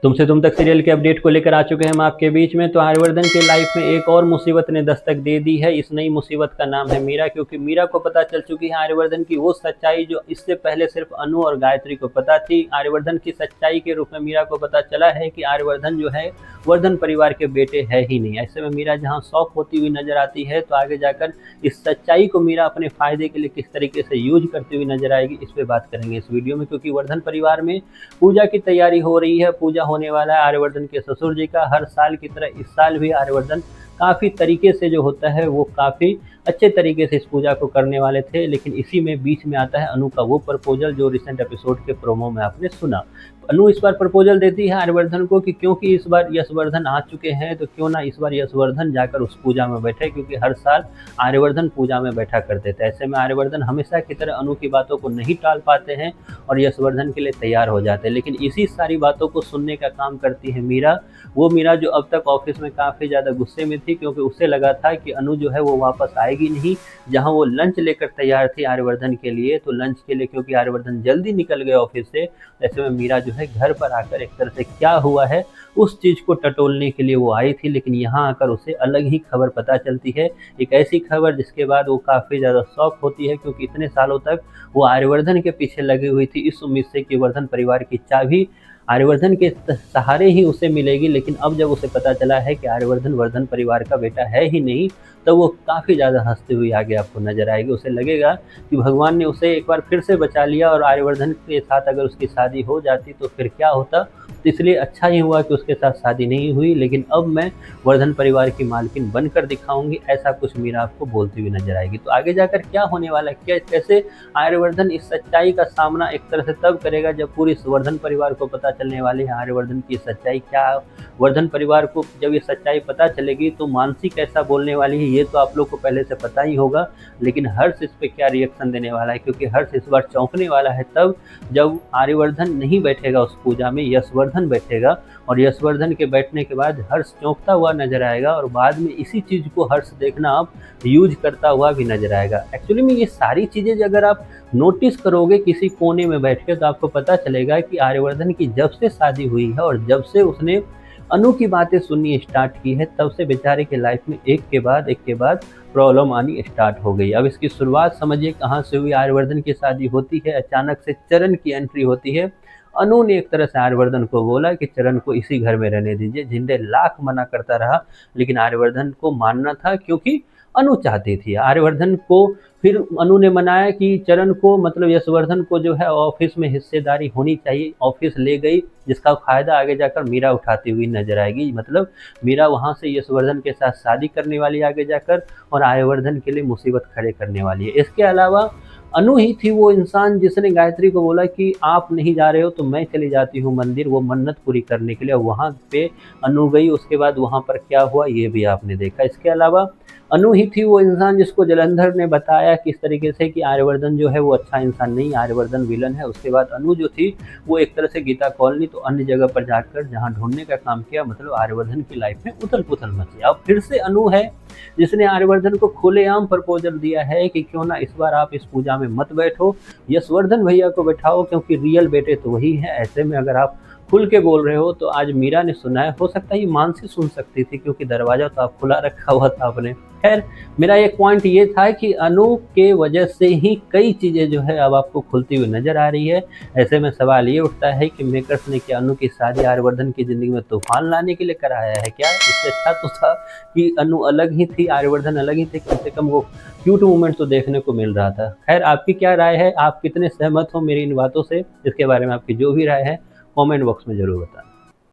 तुमसे तुम तक सीरियल के अपडेट को लेकर आ चुके हैं हम आपके बीच में। तो आर्यवर्धन के लाइफ में एक और मुसीबत ने दस्तक दे दी है। इस नई मुसीबत का नाम है मीरा, क्योंकि मीरा को पता चल चुकी है आर्यवर्धन की वो सच्चाई जो इससे पहले सिर्फ अनु और गायत्री को पता थी। आर्यवर्धन की सच्चाई के रूप में मीरा को पता चला है कि आर्यवर्धन जो है वर्धन परिवार के बेटे है ही नहीं। ऐसे में मीरा जहाँ शॉक होती हुई नजर आती है, तो आगे जाकर इस सच्चाई को मीरा अपने फायदे के लिए किस तरीके से यूज करती हुई नजर आएगी, इस पे बात करेंगे इस वीडियो में। क्योंकि वर्धन परिवार में पूजा की तैयारी हो रही है, पूजा होने वाला है आर्यवर्धन के ससुर जी का। हर साल की तरह इस साल भी आर्यवर्धन काफ़ी तरीके से जो होता है वो काफ़ी अच्छे तरीके से इस पूजा को करने वाले थे। लेकिन इसी में बीच में आता है अनु का वो प्रपोजल जो रिसेंट एपिसोड के प्रोमो में आपने सुना। अनु इस बार प्रपोजल देती है आर्यवर्धन को कि क्योंकि इस बार यशवर्धन आ चुके हैं तो क्यों ना इस बार यशवर्धन जाकर उस पूजा में बैठे, क्योंकि हर साल आर्यवर्धन पूजा में बैठा करते थे। ऐसे में आर्यवर्धन हमेशा की तरह अनु की बातों को नहीं टाल पाते हैं और यशवर्धन के लिए तैयार हो जाते हैं। लेकिन इसी सारी बातों को सुनने का काम करती है मीरा। वो मीरा जो अब तक ऑफिस में काफ़ी ज़्यादा गुस्से में थी, क्योंकि उसे लगा था कि अनु जो है वो वापस आएगी नहीं। जहां वो लंच लेकर तैयार थी आर्यवर्धन के लिए, तो लंच के लिए क्योंकि आर्यवर्धन जल्दी निकल गए ऑफिस से, ऐसे में मीरा जो है घर पर आकर एक तरह से क्या हुआ है उस चीज़ को टटोलने के लिए वो आई थी। लेकिन यहाँ आकर उसे अलग ही खबर पता चलती है, एक ऐसी खबर जिसके बाद वो काफ़ी ज़्यादा शॉक होती है, क्योंकि इतने सालों तक वो आर्यवर्धन के पीछे लगी हुई थी इस उम्मीद से कि वर्धन परिवार की चाबी आर्यवर्धन के सहारे ही उसे मिलेगी। लेकिन अब जब उसे पता चला है कि आर्यवर्धन वर्धन परिवार का बेटा है ही नहीं, तो वो काफ़ी ज़्यादा हंसती हुई आगे आपको नजर आएगी। उसे लगेगा कि भगवान ने उसे एक बार फिर से बचा लिया और आर्यवर्धन के साथ अगर उसकी शादी हो जाती तो फिर क्या होता। तो इसलिए अच्छा ही हुआ कि उसके साथ शादी नहीं हुई, लेकिन अब मैं वर्धन परिवार की मालकिन बनकर दिखाऊंगी, ऐसा कुछ मीरा आपको बोलती हुई नजर आएगी। तो आगे जाकर क्या होने वाला है, क्या कैसे आर्यवर्धन इस सच्चाई का सामना एक तरह से तब करेगा जब पूरी वर्धन परिवार को पता चलने वाली है आर्यवर्धन की सच्चाई क्या। वर्धन परिवार को जब ये सच्चाई पता चलेगी तो मानसी कैसा बोलने वाली है ये तो आप लोग को पहले से पता ही होगा। लेकिन हर्ष इस पे क्या रिएक्शन देने वाला है, क्योंकि हर्ष इस बार चौंकने वाला है तब जब आर्यवर्धन नहीं बैठेगा उस पूजा में, यशवर्धन बैठेगा। और यशवर्धन के बैठने के बाद हर्ष चौंकता हुआ नजर आएगा और बाद में इसी चीज़ को हर्ष देखना आप यूज करता हुआ भी नजर आएगा। एक्चुअली में ये सारी चीज़ें अगर आप नोटिस करोगे किसी कोने में बैठ के, तो आपको पता चलेगा कि आर्यवर्धन की जब से शादी हुई है और जब से उसने अनु की बातें सुननी स्टार्ट की है, तब से बेचारे के लाइफ में एक के बाद प्रॉब्लम आनी स्टार्ट हो गई। अब इसकी शुरुआत समझिए कहाँ से हुई। आर्यवर्धन की शादी होती है, अचानक से चरण की एंट्री होती है। अनु ने एक तरह से आर्यवर्धन को बोला कि चरण को इसी घर में रहने दीजिए। झिंडे लाख मना करता रहा, लेकिन आर्यवर्धन को मानना था क्योंकि अनु चाहती थी। आर्यवर्धन को फिर अनु ने मनाया कि चरण को मतलब यशवर्धन को जो है ऑफिस में हिस्सेदारी होनी चाहिए, ऑफिस ले गई, जिसका फायदा आगे जाकर मीरा उठाती हुई नजर आएगी। मतलब मीरा वहां से यशवर्धन के साथ शादी करने वाली आगे जाकर और आर्यवर्धन के लिए मुसीबत खड़े करने वाली है। इसके अलावा अनु ही थी वो इंसान जिसने गायत्री को बोला कि आप नहीं जा रहे हो तो मैं चली जाती हूँ मंदिर, वो मन्नत पूरी करने के लिए। वहाँ पे अनु गई, उसके बाद वहाँ पर क्या हुआ ये भी आपने देखा। इसके अलावा अनु ही थी वो इंसान जिसको जलंधर ने बताया किस तरीके से कि आर्यवर्धन जो है वो अच्छा इंसान नहीं, आर्यवर्धन विलन है। उसके बाद अनु जो थी वो एक तरह से गीता कॉलोनी तो अन्य जगह पर जाकर जहाँ ढूंढने का काम किया, मतलब आर्यवर्धन की लाइफ में उथल पुथल मची। अब फिर से अनु है जिसने आर्यवर्धन को खुलेआम प्रपोजल दिया है कि क्यों ना इस बार आप इस पूजा में मत बैठो, यशवर्धन भैया को बैठाओ, क्योंकि रियल बेटे तो वही है। ऐसे में अगर आप खुल के बोल रहे हो तो आज मीरा ने सुना है, हो सकता है ये मानसी सुन सकती थी क्योंकि दरवाजा तो आप खुला रखा हुआ था आपने। खैर मेरा एक पॉइंट ये था कि अनु के वजह से ही कई चीज़ें जो है अब आपको खुलती हुई नजर आ रही है। ऐसे में सवाल ये उठता है कि मेकर्स ने क्या अनु की शादी आर्यवर्धन की ज़िंदगी में तूफान लाने के लिए कराया है क्या? इससे अच्छा तो था कि अनु अलग ही थी, आर्यवर्धन अलग ही थे, कम से कम वो क्यूट मोमेंट तो देखने को मिल रहा था। खैर आपकी क्या राय है, आप कितने सहमत हो मेरी इन बातों से? इसके बारे में आपकी जो भी राय है कमेंट बॉक्स में ज़रूर बताएं।